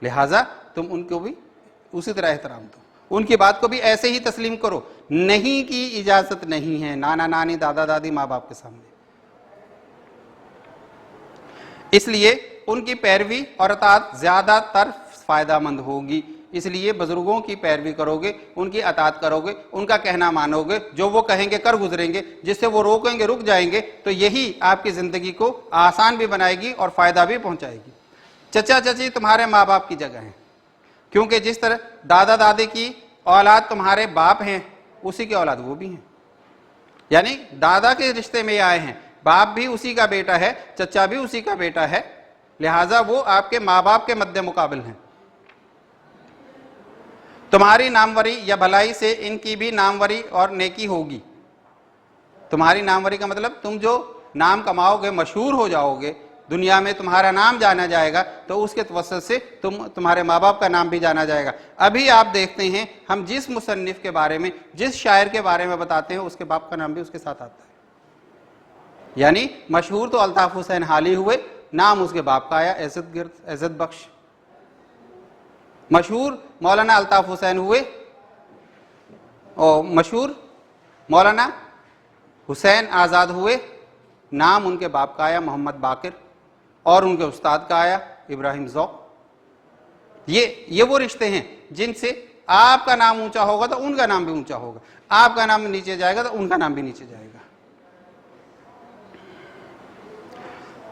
لہٰذا تم ان کو بھی اسی طرح احترام دو، ان کی بات کو بھی ایسے ہی تسلیم کرو۔ نہیں کی اجازت نہیں ہے نانا نانی دادا دادی ماں باپ کے سامنے، اس لیے ان کی پیروی اور اطاعت زیادہ تر فائدہ مند ہوگی۔ اس لیے بزرگوں کی پیروی کرو گے، ان کی اطاعت کرو گے، ان کا کہنا مانو گے، جو وہ کہیں گے کر گزریں گے، جس سے وہ روکیں گے رک جائیں گے، تو یہی آپ کی زندگی کو آسان بھی بنائے گی اور فائدہ بھی پہنچائے گی۔ چچا چچی تمہارے ماں باپ کی جگہ ہیں، کیونکہ جس طرح دادا دادی کی اولاد تمہارے باپ ہیں، اسی کی اولاد وہ بھی ہیں، یعنی دادا کے رشتے میں آئے ہیں، باپ بھی اسی کا بیٹا ہے، چچا بھی اسی کا بیٹا ہے، لہٰذا وہ آپ کے ماں باپ کے مد مقابل ہیں۔ تمہاری ناموری یا بھلائی سے ان کی بھی ناموری اور نیکی ہوگی۔ تمہاری ناموری کا مطلب تم جو نام کماؤ گے، مشہور ہو جاؤ گے، دنیا میں تمہارا نام جانا جائے گا، تو اس کے توسط سے تمہارے ماں باپ کا نام بھی جانا جائے گا۔ ابھی آپ دیکھتے ہیں ہم جس مصنف کے بارے میں، جس شاعر کے بارے میں بتاتے ہیں، اس کے باپ کا نام بھی اس کے ساتھ آتا ہے، یعنی مشہور تو الطاف حسین حالی ہوئے، نام اس کے باپ کا آیا عزت بخش۔ مشہور مولانا الطاف حسین ہوئے، اور مشہور مولانا حسین آزاد ہوئے، نام ان کے باپ کا آیا محمد باقر، اور ان کے استاد کا آیا ابراہیم ذوق۔ یہ وہ رشتے ہیں جن سے آپ کا نام اونچا ہوگا تو ان کا نام بھی اونچا ہوگا، آپ کا نام نیچے جائے گا تو ان کا نام بھی نیچے جائے گا۔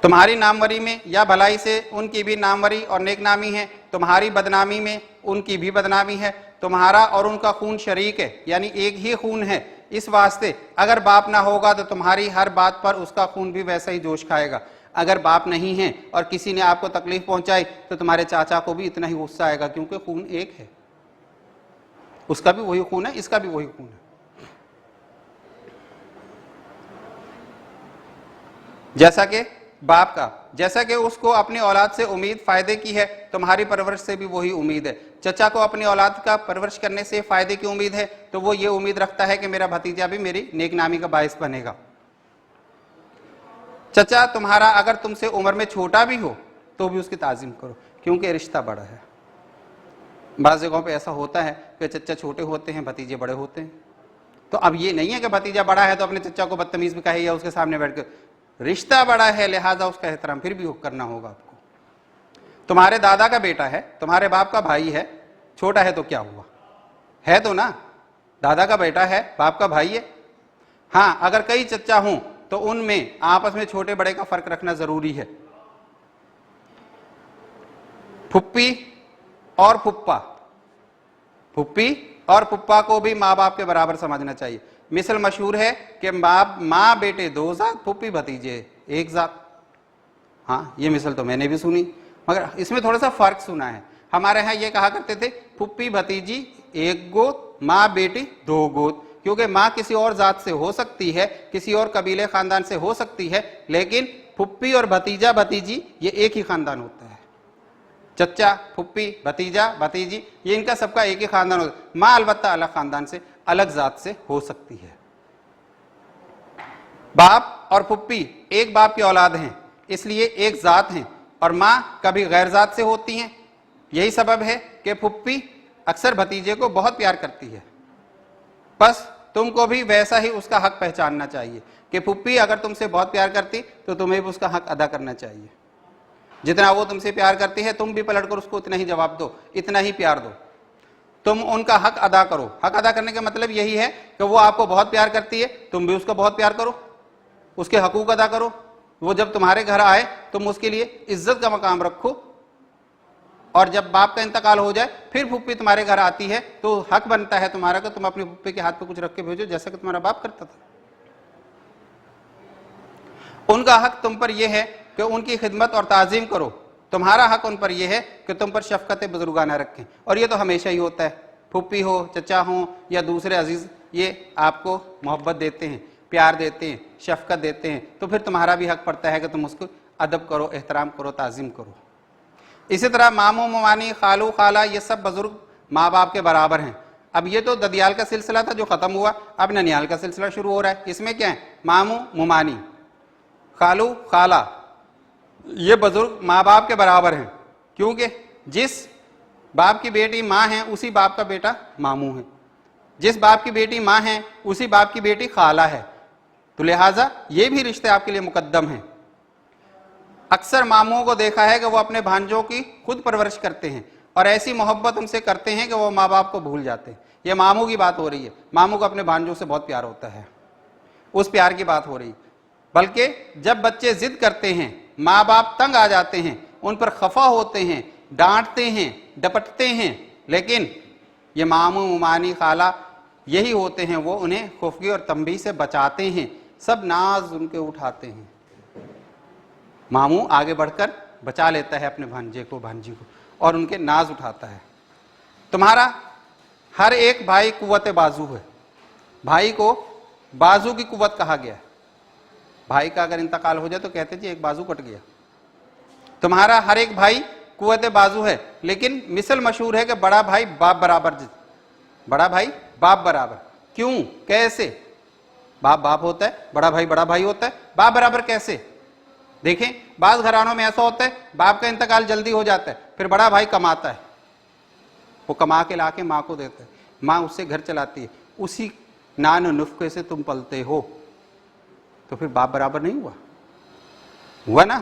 تمہاری ناموری میں یا بھلائی سے ان کی بھی ناموری اور نیک نامی ہے، تمہاری بدنامی میں ان کی بھی بدنامی ہے۔ تمہارا اور ان کا خون شریک ہے، یعنی ایک ہی خون ہے، اس واسطے اگر باپ نہ ہوگا تو تمہاری ہر بات پر اس کا خون بھی ویسا ہی جوش کھائے گا۔ اگر باپ نہیں ہے اور کسی نے آپ کو تکلیف پہنچائی تو تمہارے چاچا کو بھی اتنا ہی غصہ آئے گا، کیونکہ خون ایک ہے، اس کا بھی وہی خون ہے، اس کا بھی وہی خون ہے۔ جیسا کہ باپ کا، جیسا کہ اس کو اپنی اولاد سے امید فائدے کی ہے، تمہاری پرورش سے بھی وہی امید ہے۔ چچا کو اپنی اولاد کا پرورش کرنے سے فائدے کی امید ہے، تو وہ یہ امید رکھتا ہے کہ میرا بھتیجا بھی میری نیک نامی کا باعث بنے گا۔ چچا تمہارا اگر تم سے عمر میں چھوٹا بھی ہو تو بھی اس کی تعظیم کرو، کیونکہ رشتہ بڑا ہے۔ بعض جگہوں پہ ایسا ہوتا ہے کہ چچا چھوٹے ہوتے ہیں، بھتیجے بڑے ہوتے ہیں، تو اب یہ نہیں ہے کہ بھتیجا بڑا ہے تو اپنے چچا کو بدتمیز بھی کہے یا اس کے سامنے بیٹھ کے، رشتہ بڑا ہے لہٰذا اس کا احترام پھر بھی کرنا ہوگا آپ کو۔ تمہارے دادا کا بیٹا ہے، تمہارے باپ کا بھائی ہے، چھوٹا ہے تو کیا ہوا، ہے تو نا، دادا کا بیٹا ہے، باپ کا بھائی ہے۔ ہاں اگر کئی چچا ہوں تو ان میں آپس میں چھوٹے بڑے کا فرق رکھنا ضروری ہے۔ پھپھی اور پھپھا، پھپھی اور پھپھا کو بھی ماں باپ کے برابر سمجھنا چاہیے۔ مثل مشہور ہے کہ ماں بیٹے دو ذات، پھپھی بھتیجے ایک ذات۔ ہاں یہ مثل تو میں نے بھی سنی، مگر اس میں تھوڑا سا فرق سنا ہے۔ ہمارے ہاں یہ کہا کرتے تھے پھپھی بھتیجی ایک گود، ماں بیٹی دو گود، کیونکہ ماں کسی اور ذات سے ہو سکتی ہے، کسی اور قبیلے خاندان سے ہو سکتی ہے، لیکن پھپھی اور بھتیجا بھتیجی یہ ایک ہی خاندان ہوتا ہے۔ چچا، پھپھی، بھتیجا، بھتیجی، یہ ان کا سب کا ایک ہی خاندان ہوتا ہے۔ ماں البتہ الگ خاندان سے، الگ ذات سے ہو سکتی ہے۔ باپ اور پھپھی ایک باپ کی اولاد ہیں، اس لیے ایک ذات ہیں، اور ماں کبھی غیر ذات سے ہوتی ہیں۔ یہی سبب ہے کہ پھپھی اکثر بھتیجے کو بہت پیار کرتی ہے، بس تم کو بھی ویسا ہی اس کا حق پہچاننا چاہیے کہ پھپھی اگر تم سے بہت پیار کرتی تو تمہیں بھی اس کا حق ادا کرنا چاہیے۔ جتنا وہ تم سے پیار کرتی ہے تم بھی پلٹ کر اس کو اتنا ہی جواب دو، اتنا ہی پیار دو، تم ان کا حق ادا کرو۔ حق ادا کرنے کا مطلب یہی ہے کہ وہ آپ کو بہت پیار کرتی ہے، تم بھی اس کو بہت پیار کرو، اس کے حقوق ادا کرو۔ وہ جب تمہارے گھر آئے تم اس کے لیے عزت کا مقام رکھو، اور جب باپ کا انتقال ہو جائے پھر پھپھی تمہارے گھر آتی ہے تو حق بنتا ہے تمہارا کہ تم اپنی پھپھی کے ہاتھ پہ کچھ رکھ کے بھیجو، جیسا کہ تمہارا باپ کرتا تھا۔ ان کا حق تم پر یہ ہے کہ ان کی خدمت اور تعظیم کرو، تمہارا حق ان پر یہ ہے کہ تم پر شفقت بزرگانہ رکھیں، اور یہ تو ہمیشہ ہی ہوتا ہے، پھپھی ہو، چچا ہوں یا دوسرے عزیز، یہ آپ کو محبت دیتے ہیں، پیار دیتے ہیں، شفقت دیتے ہیں، تو پھر تمہارا بھی حق پڑتا ہے کہ تم اس کو ادب کرو، احترام کرو، تعظیم کرو۔ اسی طرح ماموں، ممانی، خالو، خالہ، یہ سب بزرگ ماں باپ کے برابر ہیں۔ اب یہ تو ددیال کا سلسلہ تھا جو ختم ہوا، اب ننیال کا سلسلہ شروع ہو رہا ہے۔ اس میں کیا ہے؟ ماموں، ممانی، خالو، خالہ، یہ بزرگ ماں باپ کے برابر ہیں، کیونکہ جس باپ کی بیٹی ماں ہے اسی باپ کا بیٹا ماموں ہے، جس باپ کی بیٹی ماں ہے اسی باپ کی بیٹی خالہ ہے، تو لہٰذا یہ بھی رشتے آپ کے لیے مقدم ہیں۔ اکثر ماموں کو دیکھا ہے کہ وہ اپنے بھانجوں کی خود پرورش کرتے ہیں، اور ایسی محبت ان سے کرتے ہیں کہ وہ ماں باپ کو بھول جاتے ہیں. یہ ماموں کی بات ہو رہی ہے. ماموں کو اپنے بھانجوں سے بہت پیار ہوتا ہے, اس پیار کی بات ہو رہی ہے. بلکہ جب بچے ضد کرتے ہیں, ماں باپ تنگ آ جاتے ہیں, ان پر خفا ہوتے ہیں, ڈانٹتے ہیں, ڈپٹتے ہیں, لیکن یہ ماموں ممانی خالہ یہی ہوتے ہیں, وہ انہیں خفگی اور تنبیہ سے بچاتے ہیں, سب ناز ان کے اٹھاتے ہیں. ماموں آگے بڑھ کر بچا لیتا ہے اپنے بھانجے کو, بھانجی کو, اور ان کے ناز اٹھاتا ہے. تمہارا ہر ایک بھائی قوت بازو ہے. بھائی کو بازو کی قوت کہا گیا ہے. بھائی کا اگر انتقال ہو جائے تو کہتے جی ایک بازو کٹ گیا. تمہارا ہر ایک بھائی قوت بازو ہے, لیکن مثل مشہور ہے کہ بڑا بھائی باپ برابر. بڑا بھائی باپ برابر کیوں, کیسے؟ باپ باپ ہوتا ہے, بڑا بھائی بڑا بھائی ہوتا ہے, باپ برابر کیسے؟ دیکھیں بعض گھرانوں میں ایسا ہوتا ہے باپ کا انتقال جلدی ہو جاتا ہے, پھر بڑا بھائی کماتا ہے, وہ کما کے لا کے ماں کو دیتا ہے, ماں اس سے گھر چلاتی ہے. اسی نان و نفقے سے تم پلتے ہو, تو پھر باپ برابر نہیں ہوا نا.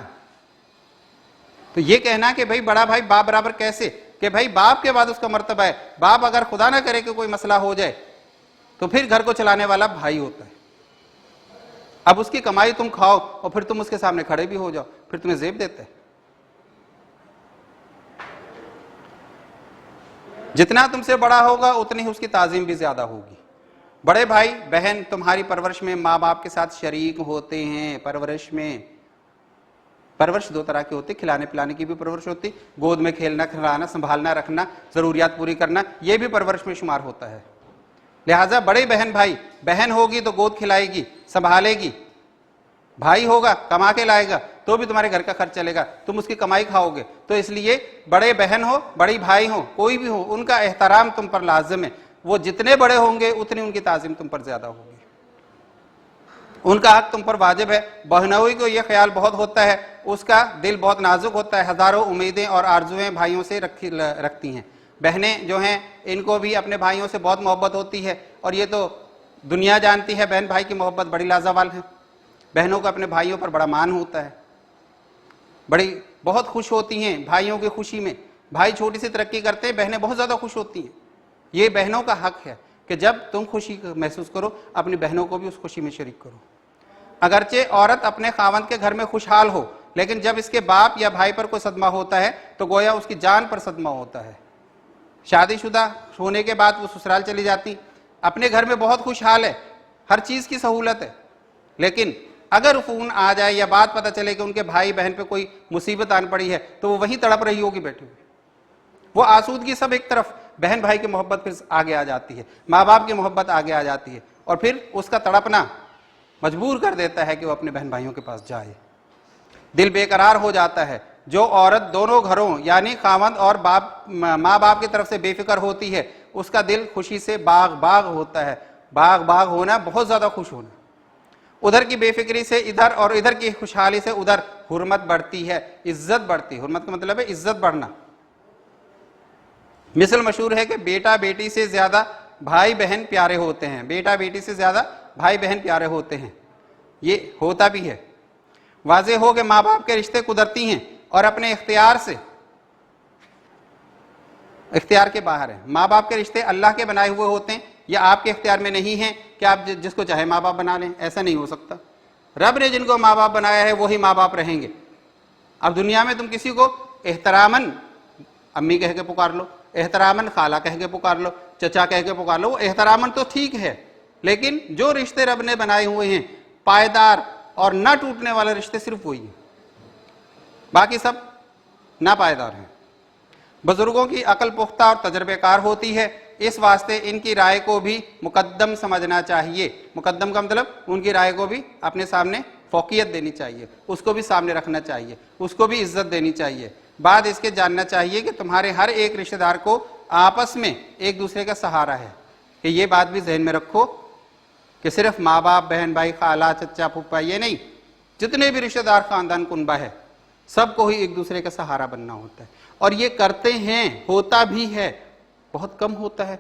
تو یہ کہنا کہ بھائی بڑا بھائی باپ برابر کیسے, کہ بھائی باپ کے بعد اس کا مرتبہ ہے. باپ اگر خدا نہ کرے کہ کوئی مسئلہ ہو جائے تو پھر گھر کو چلانے والا بھائی ہوتا ہے. اب اس کی کمائی تم کھاؤ اور پھر تم اس کے سامنے کھڑے بھی ہو جاؤ, پھر تمہیں زیب دیتا ہے. جتنا تم سے بڑا ہوگا اتنی ہی اس کی تعظیم بھی زیادہ ہوگی. بڑے بھائی بہن تمہاری پرورش میں ماں باپ کے ساتھ شریک ہوتے ہیں. پرورش دو طرح کی ہوتی, کھلانے پلانے کی بھی پرورش ہوتی, گود میں کھیلنا کھلانا سنبھالنا رکھنا ضروریات پوری کرنا, یہ بھی پرورش میں شمار ہوتا ہے. لہٰذا بڑے بہن بھائی, بہن ہوگی تو گود کھلائے گی سنبھالے گی, بھائی ہوگا کما کے لائے گا تو بھی تمہارے گھر کا خرچ چلے گا, تم اس کی کمائی کھاؤ گے. تو اس لیے بڑے بہن ہو بڑی بھائی ہو کوئی بھی ہو, ان کا احترام تم پر لازم ہے. وہ جتنے بڑے ہوں گے اتنی ان کی تعظیم تم پر زیادہ ہوگی, ان کا حق تم پر واجب ہے. بہنوئی کو یہ خیال بہت ہوتا ہے, اس کا دل بہت نازک ہوتا ہے, ہزاروں امیدیں اور آرزویں بھائیوں سے رکھتی ہیں. بہنیں جو ہیں ان کو بھی اپنے بھائیوں سے بہت محبت ہوتی ہے, اور یہ تو دنیا جانتی ہے بہن بھائی کی محبت بڑی لازوال ہے. بہنوں کو اپنے بھائیوں پر بڑا مان ہوتا ہے, بہت خوش ہوتی ہیں بھائیوں کی خوشی میں. بھائی چھوٹی سی ترقی کرتے ہیں, بہنیں بہت زیادہ خوش ہوتی ہیں. یہ بہنوں کا حق ہے کہ جب تم خوشی محسوس کرو اپنی بہنوں کو بھی اس خوشی میں شریک کرو. اگرچہ عورت اپنے خاوند کے گھر میں خوشحال ہو, لیکن جب اس کے باپ یا بھائی پر کوئی صدمہ ہوتا ہے تو گویا اس کی جان پر صدمہ ہوتا ہے. شادی شدہ ہونے کے بعد وہ سسرال چلی جاتی, اپنے گھر میں بہت خوشحال ہے, ہر چیز کی سہولت ہے, لیکن اگر فون آ جائے یا بات پتہ چلے کہ ان کے بھائی بہن پہ کوئی مصیبت آن پڑی ہے تو وہ وہیں تڑپ رہی ہوگی بیٹھی ہوئی. وہ آسودگی سب ایک طرف, بہن بھائی کی محبت پھر آگے آ جاتی ہے, ماں باپ کی محبت آگے آ جاتی ہے, اور پھر اس کا تڑپنا مجبور کر دیتا ہے کہ وہ اپنے بہن بھائیوں کے پاس جائے. دل بے قرار ہو جاتا ہے. جو عورت دونوں گھروں یعنی خاوند اور ماں باپ کی طرف سے بے فکر ہوتی ہے, اس کا دل خوشی سے باغ باغ ہوتا ہے. باغ باغ ہونا, بہت زیادہ خوش ہونا. ادھر کی بے فکری سے ادھر اور ادھر کی خوشحالی سے ادھر حرمت بڑھتی ہے, عزت بڑھتی ہے. حرمت کا مطلب ہے عزت بڑھنا. مثل مشہور ہے کہ بیٹا بیٹی سے زیادہ بھائی بہن پیارے ہوتے ہیں. بیٹا بیٹی سے زیادہ بھائی بہن پیارے ہوتے ہیں. یہ ہوتا بھی ہے. واضح ہو کہ ماں باپ کے رشتے قدرتی ہیں اور اپنے اختیار سے, اختیار کے باہر ہیں. ماں باپ کے رشتے اللہ کے بنائے ہوئے ہوتے ہیں, یا آپ کے اختیار میں نہیں ہیں کہ آپ جس کو چاہے ماں باپ بنا لیں. ایسا نہیں ہو سکتا. رب نے جن کو ماں باپ بنایا ہے وہی ماں باپ رہیں گے. اب دنیا میں تم کسی کو احتراماً امی کہہ کے پکار لو, احتراماً خالہ کہہ کے پکار لو, چچا کہہ کے پکار لو, وہ احتراماً تو ٹھیک ہے, لیکن جو رشتے رب نے بنائے ہوئے ہیں پائیدار اور نہ ٹوٹنے والے رشتے صرف وہی ہیں, باقی سب ناپائیدار ہیں. بزرگوں کی عقل پختہ اور تجربے کار ہوتی ہے, اس واسطے ان کی رائے کو بھی مقدم سمجھنا چاہیے. مقدم کا مطلب ان کی رائے کو بھی اپنے سامنے فوقیت دینی چاہیے, اس کو بھی سامنے رکھنا چاہیے, اس کو بھی عزت دینی چاہیے. بعد اس کے جاننا چاہیے کہ تمہارے ہر ایک رشتہ دار کو آپس میں ایک دوسرے کا سہارا ہے. کہ یہ بات بھی ذہن میں رکھو کہ صرف ماں باپ بہن بھائی خالہ چچا پھپھا یہ نہیں, جتنے بھی رشتہ دار خاندان کنبہ ہے سب کو ہی ایک دوسرے کا سہارا بننا ہوتا ہے. اور یہ کرتے ہیں, ہوتا بھی ہے, بہت کم ہوتا ہے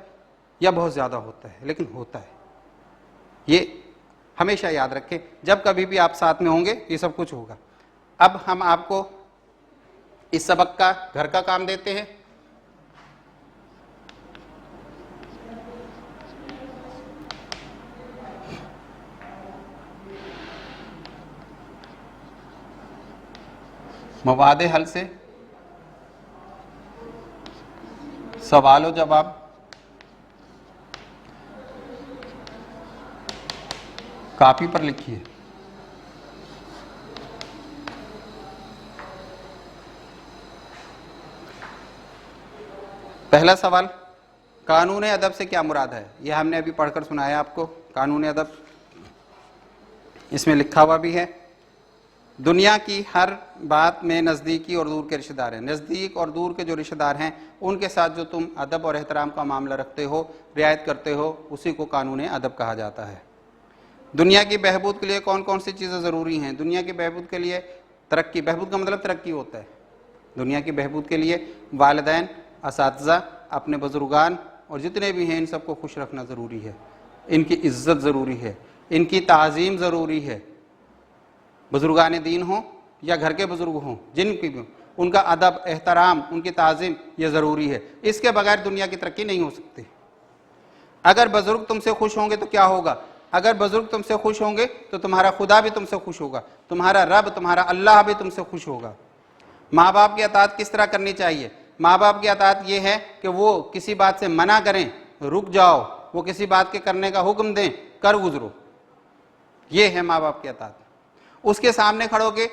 یا بہت زیادہ ہوتا ہے, لیکن ہوتا ہے. یہ ہمیشہ یاد رکھیں, جب کبھی بھی آپ ساتھ میں ہوں گے یہ سب کچھ ہوگا. اب ہم آپ کو اس سبق کا گھر کا کام دیتے ہیں. مواد حل سے سوال و جواب، کاپی پر لکھیے۔ پہلا سوال، قانون ادب سے کیا مراد ہے؟ یہ ہم نے ابھی پڑھ کر سنایا آپ کو۔ قانون ادب اس میں لکھا ہوا بھی ہے، دنیا کی ہر بات میں نزدیکی اور دور کے رشتہ دار ہیں۔ نزدیک اور دور کے جو رشتہ دار ہیں ان کے ساتھ جو تم ادب اور احترام کا معاملہ رکھتے ہو، رعایت کرتے ہو، اسی کو قانون ادب کہا جاتا ہے۔ دنیا کی بہبود کے لیے کون کون سی چیزیں ضروری ہیں؟ دنیا کی بہبود کے لیے ترقی، بہبود کا مطلب ترقی ہوتا ہے۔ دنیا کی بہبود کے لیے والدین، اساتذہ، اپنے بزرگان اور جتنے بھی ہیں ان سب کو خوش رکھنا ضروری ہے، ان کی عزت ضروری ہے، ان کی تعظیم ضروری ہے۔ بزرگان دین ہوں یا گھر کے بزرگ ہوں، جن کی بھی، ان کا ادب، احترام، ان کی تعظیم یہ ضروری ہے۔ اس کے بغیر دنیا کی ترقی نہیں ہو سکتی۔ اگر بزرگ تم سے خوش ہوں گے تو کیا ہوگا؟ اگر بزرگ تم سے خوش ہوں گے تو تمہارا خدا بھی تم سے خوش ہوگا، تمہارا رب، تمہارا اللہ بھی تم سے خوش ہوگا۔ ماں باپ کی اطاعت کس طرح کرنی چاہیے؟ ماں باپ کی اطاعت یہ ہے کہ وہ کسی بات سے منع کریں، رک جاؤ، وہ کسی بات کے کرنے کا حکم دیں، کر گزرو، یہ ہے ماں باپ کی اطاعت۔ اس کے سامنے کھڑو کے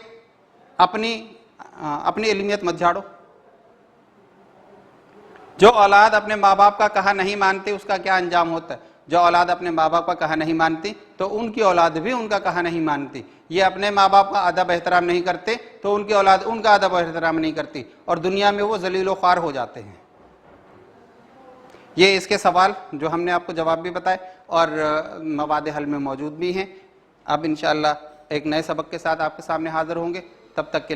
اپنی علمیت مت جھاڑو۔ جو اولاد اپنے ماں باپ کا کہا نہیں مانتی اس کا کیا انجام ہوتا ہے؟ جو اولاد اپنے ماں باپ کا کہا نہیں مانتی تو ان کی اولاد بھی ان کا کہا نہیں مانتی۔ یہ اپنے ماں باپ کا ادب احترام نہیں کرتے تو ان کی اولاد ان کا ادب احترام نہیں کرتی، اور دنیا میں وہ ذلیل و خوار ہو جاتے ہیں۔ یہ اس کے سوال جو ہم نے آپ کو جواب بھی بتائے اور مواد حل میں موجود بھی ہیں۔ اب انشاءاللہ ایک نئے سبق کے ساتھ آپ کے سامنے حاضر ہوں گے، تب تک کے